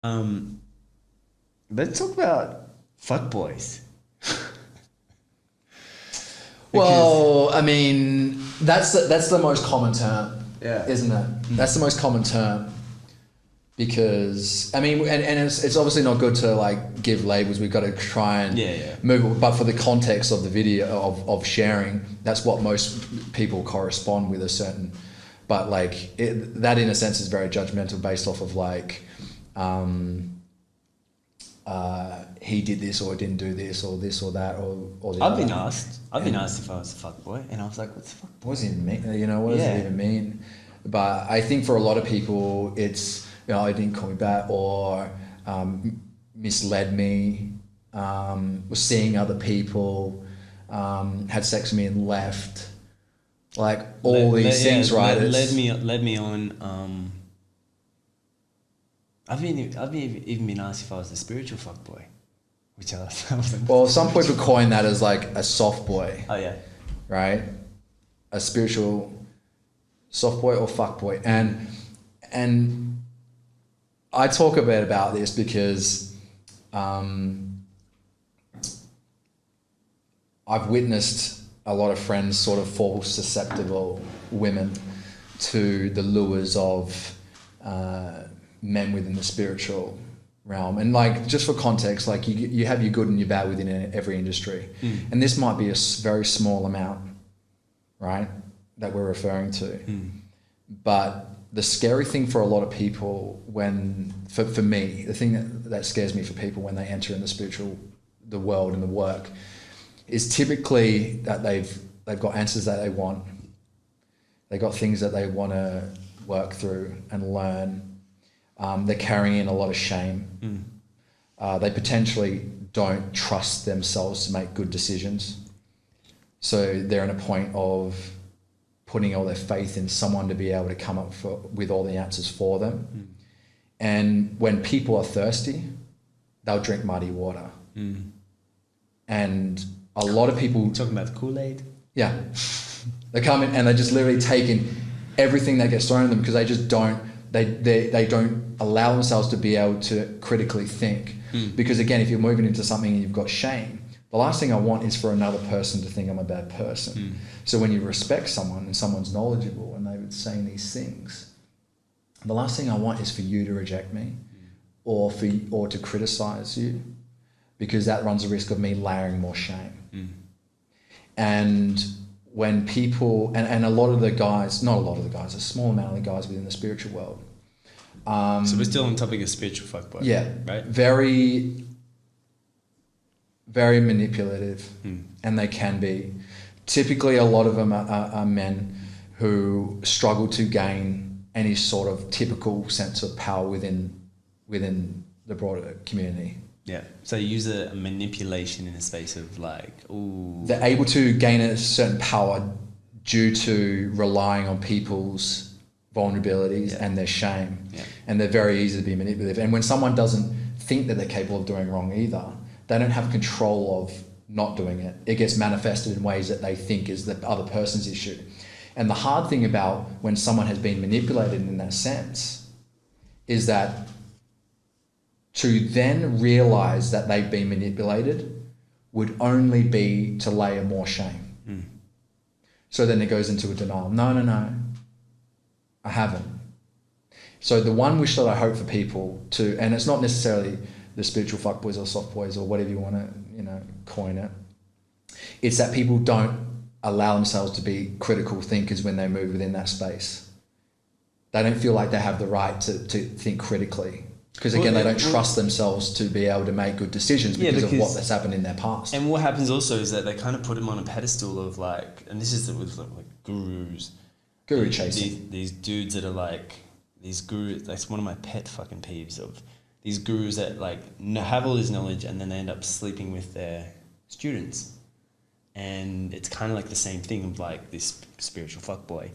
Um, let's talk about fuckboys. Because Well, I mean, that's the most common term, Yeah. isn't it? That's the most common term because I mean, and it's obviously not good to like give labels. We've got to try and Yeah. move it. But for the context of the video of sharing, that's what most people correspond with a certain. But like that, in a sense, is very judgmental based off of like. He did this or didn't do this or this or that or the I've other. been asked. I've been asked if I was a fuckboy, and I was like, "What's a fuckboy?" What does it even mean? You know, what does Yeah. it even mean? But I think for a lot of people, it's, you know, I didn't call me back or misled me, was seeing other people, had sex with me and left. Like all these things, right? Led me on. I've even been asked if I was a spiritual fuckboy, which I wasn't. Well, some people coin that as like a soft boy, Oh yeah. right? A spiritual soft boy or fuck boy, and I talk a bit about this because I've witnessed a lot of friends sort of fall susceptible women to the lures of men within the spiritual realm. And like, just for context, like you have your good and your bad within every industry. And this might be a very small amount, right, that we're referring to. But the scary thing for a lot of people for me, the thing that scares me for people when they enter in the world and the work is typically that they've got answers that they want. They got things that they want to work through and learn. They're carrying in a lot of shame. They potentially don't trust themselves to make good decisions. So they're in a point of putting all their faith in someone to be able to come up with all the answers for them. And when people are thirsty, they'll drink muddy water. And a lot of people... Talking about the Kool-Aid? Yeah. They come in and they're just literally taking everything that gets thrown at them because they just don't... They don't allow themselves to be able to critically think. Because again, if you're moving into something and you've got shame, the last thing I want is for another person to think I'm a bad person. So when you respect someone and someone's knowledgeable and they're saying these things, the last thing I want is for you to reject me or to criticize you, because that runs the risk of me layering more shame. And when people, and a lot of the guys, not a lot of the guys, a small amount of the guys within the spiritual world. So we're still on topic of spiritual fuckboy. Yeah. Right? Very, very manipulative, and they can be. Typically, a lot of them are men who struggle to gain any sort of typical sense of power within the broader community. Yeah. So you use a manipulation in a space of like, ooh. They're able to gain a certain power due to relying on people's vulnerabilities and their shame. Yeah. And they're very easy to be manipulative. And when someone doesn't think that they're capable of doing wrong either, they don't have control of not doing it. It gets manifested in ways that they think is the other person's issue. And the hard thing about when someone has been manipulated in that sense is that to then realize that they've been manipulated would only be to layer more shame. So then it goes into a denial. No, I haven't. So the one wish that I hope for people to, and it's not necessarily the spiritual fuckboys or soft boys or whatever you want to, coin it. It's that people don't allow themselves to be critical thinkers when they move within that space. They don't feel like they have the right to think critically. Because again, they don't trust themselves to be able to make good decisions because of what has happened in their past. And what happens also is that they kind of put them on a pedestal of like, and this is with like gurus. Guru chasing. These dudes that are like, these gurus, that's one of my pet fucking peeves of these gurus that like have all this knowledge and then they end up sleeping with their students. And it's kind of like the same thing of like this spiritual fuckboy.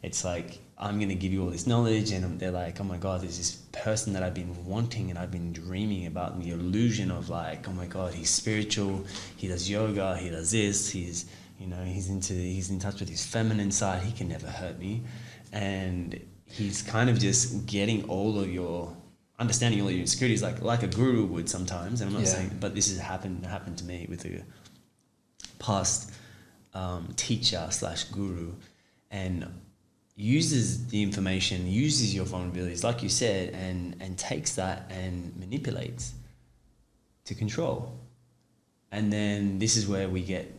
It's like, I'm going to give you all this knowledge, and they're like, oh my God, there's this person that I've been wanting and I've been dreaming about, and the illusion of like, oh my God, he's spiritual, he does yoga, he does this, he's in touch with his feminine side, he can never hurt me. And he's kind of just getting all of your understanding all your insecurities like a guru would sometimes. And I'm not Yeah. saying, but this has happened to me with a past teacher / guru, and uses the information, uses your vulnerabilities, like you said, and takes that and manipulates to control. And then this is where we get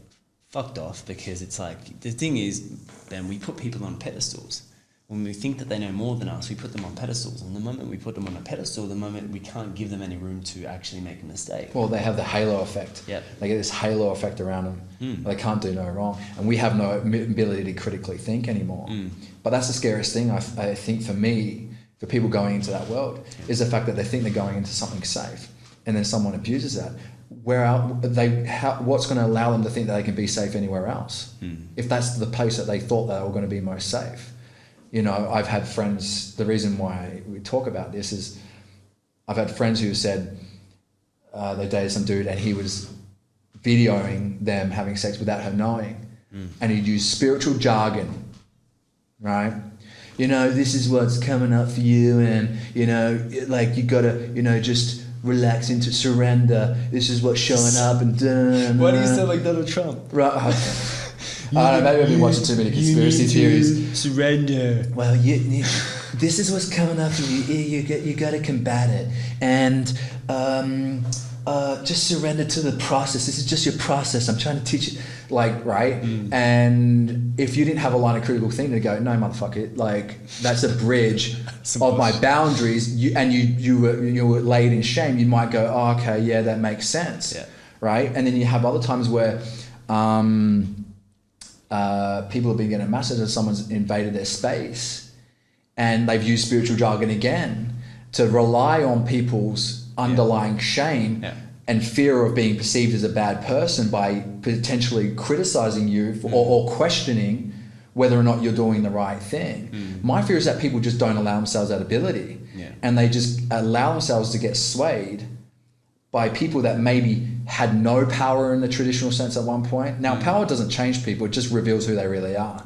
fucked off, because it's like, the thing is, then we put people on pedestals. When we think that they know more than us, we put them on pedestals. And the moment we put them on a pedestal, the moment we can't give them any room to actually make a mistake. Well, they have the halo effect. Yep. They get this halo effect around them. They can't do no wrong. And we have no ability to critically think anymore. But that's the scariest thing, I think, for me, for people going into that world, is the fact that they think they're going into something safe. And then someone abuses that. What's going to allow them to think that they can be safe anywhere else? If that's the place that they thought they were going to be most safe. You know, I've had friends, the reason why we talk about this is I've had friends who said they dated some dude and he was videoing them having sex without her knowing. And he'd use spiritual jargon, right? You know, this is what's coming up for you, and, you know, like, you got to, you know, just relax into surrender. This is what's showing up, and Why do you sound like Donald Trump? Right. I don't know, maybe I've been watching too many conspiracy theories. Surrender. Well, this is what's coming up for you. You got to combat it, and just surrender to the process. This is just your process. I'm trying to teach you, like, right? And if you didn't have a line of critical thinking to go, no, motherfucker, like, that's a bridge of my boundaries. You were laid in shame. You might go, oh, okay, yeah, that makes sense, right? And then you have other times where people have been getting a message that someone's invaded their space, and they've used spiritual jargon again to rely on people's underlying shame and fear of being perceived as a bad person by potentially criticizing you or questioning whether or not you're doing the right thing. My fear is that people just don't allow themselves that ability, and they just allow themselves to get swayed by people that maybe had no power in the traditional sense at one point. Now, power doesn't change people, it just reveals who they really are.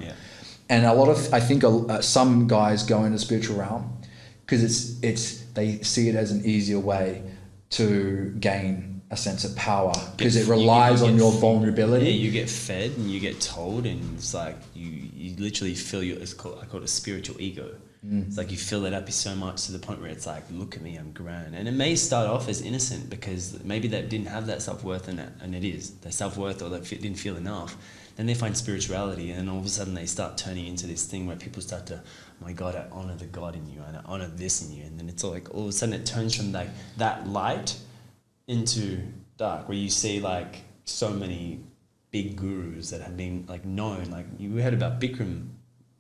And I think some guys go into the spiritual realm because they see it as an easier way to gain a sense of power, because it relies on your vulnerability. Yeah, you get fed and you get told, and it's like you literally feel I call it a spiritual ego. It's like you fill it up so much to the point where it's like, look at me, I'm grand. And it may start off as innocent because maybe they didn't have that self-worth, and it is their self-worth, or they didn't feel enough. Then they find spirituality, and then all of a sudden they start turning into this thing where people start to, oh my God, I honor the God in you, and I honor this in you. And then it's all like, all of a sudden it turns from like that light into dark, where you see like so many big gurus that have been like known, like you heard about Bikram.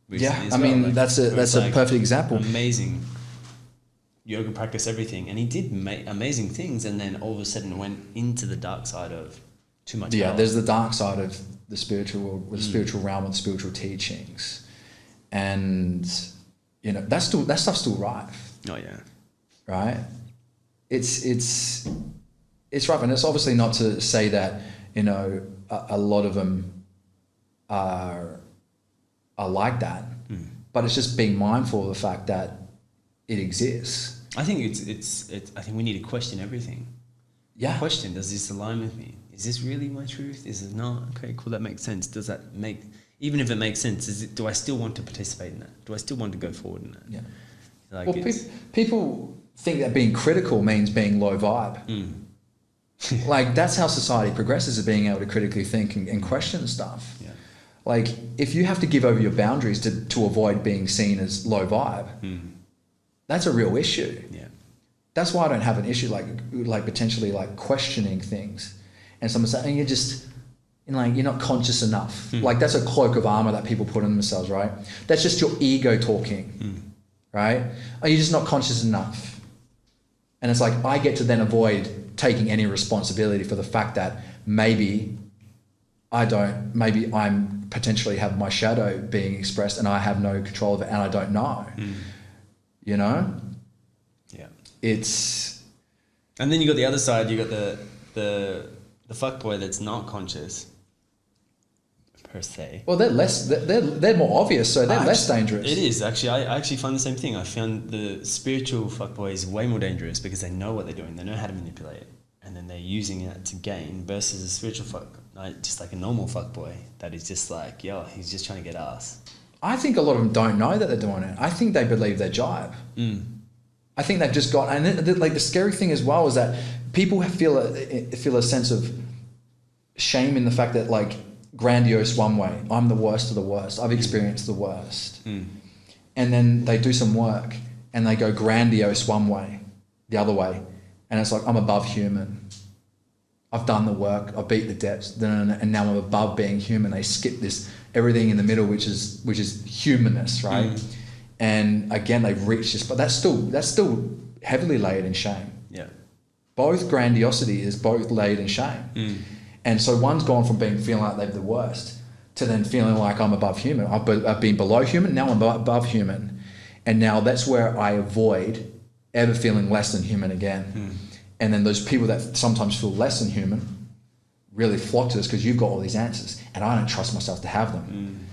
Yeah, I mean, like, that's a like perfect example. Amazing yoga practice, everything, and he did amazing things, and then all of a sudden went into the dark side of too much. Yeah, power. there's the dark side of the spiritual realm of spiritual teachings, and you know that stuff's still rife. Oh yeah, right. It's rife, and it's obviously not to say that, you know, a lot of them are like that, but it's just being mindful of the fact that it exists. I think it's I think we need to question everything. Yeah. Question: does this align with me? Is this really my truth? Is it not? Okay, cool. That makes sense. Does that make? Even if it makes sense, do I still want to participate in that? Do I still want to go forward in that? Yeah. Like, well, people think that being critical means being low vibe. Like, that's how society progresses, is being able to critically think and question stuff. Yeah. Like, if you have to give over your boundaries to avoid being seen as low vibe, that's a real issue. Yeah. That's why I don't have an issue like potentially like questioning things, and someone saying you're not conscious enough. Like, that's a cloak of armor that people put on themselves, right? That's just your ego talking, right? Are you just not conscious enough? And it's like, I get to then avoid taking any responsibility for the fact that maybe I'm potentially have my shadow being expressed and I have no control of it, and I don't know. You know? Yeah. And then you got the other side, you got the fuckboy that's not conscious, per se. Well, they're more obvious, so they're less dangerous. It is actually. I actually find the same thing. I found the spiritual fuckboys way more dangerous because they know what they're doing. They know how to manipulate it, and then they're using it to gain. Versus a spiritual fuck, like just like a normal fuckboy that is just like, yo, he's just trying to get ass. I think a lot of them don't know that they're doing it. I think they believe their jibe. I think they've just got, and like the scary thing as well is that people feel a sense of shame in the fact that like grandiose one way, I'm the worst of the worst, I've experienced the worst, and then they do some work and they go grandiose one way, the other way, and it's like I'm above human. I've done the work, I've beat the depths, and now I'm above being human. They skip this everything in the middle, which is humanness, right? And again, they've reached this, but that's still heavily layered in shame. Yeah. Both grandiosity is both layered in shame. And so one's gone from feeling like they're the worst to then feeling like I'm above human. I've been below human, now I'm above human. And now that's where I avoid ever feeling less than human again. And then those people that sometimes feel less than human really flock to us because you've got all these answers and I don't trust myself to have them.